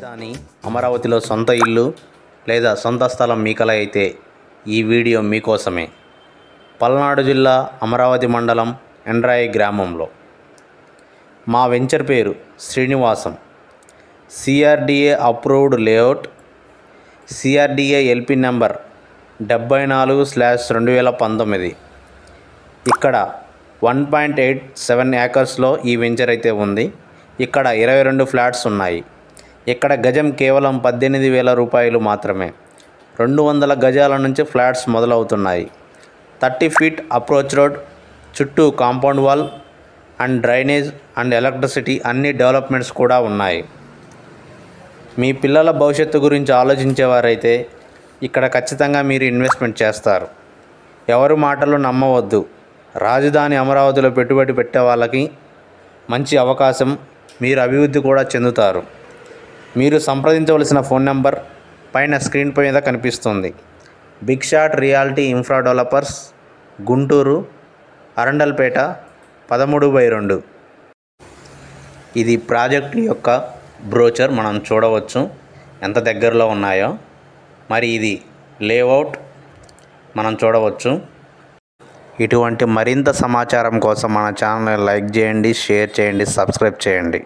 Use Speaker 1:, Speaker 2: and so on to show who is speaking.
Speaker 1: రాజధాని అమరావతిలో సొంత ఇల్లు లేదా సొంత స్థలం మీకల అయితే ఈ వీడియో మీకోసమే. పల్నాడు జిల్లా అమరావతి మండలం ఎండ్రాయి గ్రామంలో మా వెంచర్ పేరు Srinivasam. CRDA approved layout, CRDA LP number 74/2019. ఇక్కడ 1.87 ఏకర్స్లో ఈ వెంచర్ అయితే ఉంది. ఇక్కడ 22 ఫ్లాట్స్ ఉన్నాయి. ఇక్కడ గజం కేవలం 18,000 రూపాయలు మాత్రమే. 200 గజాల నుంచి ఫ్లాట్స్ మొదలవుతున్నాయి. 30 ఫీట్ అప్రోచ్ రోడ్, చుట్టూ compound wall and drainage and electricity అన్ని డెవలప్మెంట్స్ కూడా ఉన్నాయి. మీ పిల్లల భవిష్యత్తు గురించి ఆలోచించేవారైతే ఇక్కడ ఖచ్చితంగా మీరు ఇన్వెస్ట్మెంట్ చేస్తారు. ఎవరి మాటలు నమ్మవద్దు. రాజధాని అమరావతిలో పెట్టుబడి పెట్టే వాళ్ళకి మంచి అవకాశం, మీరు అభివృద్ధి కూడా చెందుతారు. మీరు సంప్రదించవలసిన ఫోన్ నెంబర్ పైన స్క్రీన్ మీద కనిపిస్తుంది. Big shot reality infra developers, Guntur, Arundelpet 13/2. ఇది ప్రాజెక్టు యొక్క బ్రోచర్. మనం చూడవచ్చు ఎంత దగ్గరలో ఉన్నాయో. మరి ఇది లేఅవుట్ మనం చూడవచ్చు. ఇటువంటి మరింత సమాచారం కోసం మన ఛానల్ని లైక్ చేయండి, షేర్ చేయండి, సబ్స్క్రైబ్ చేయండి.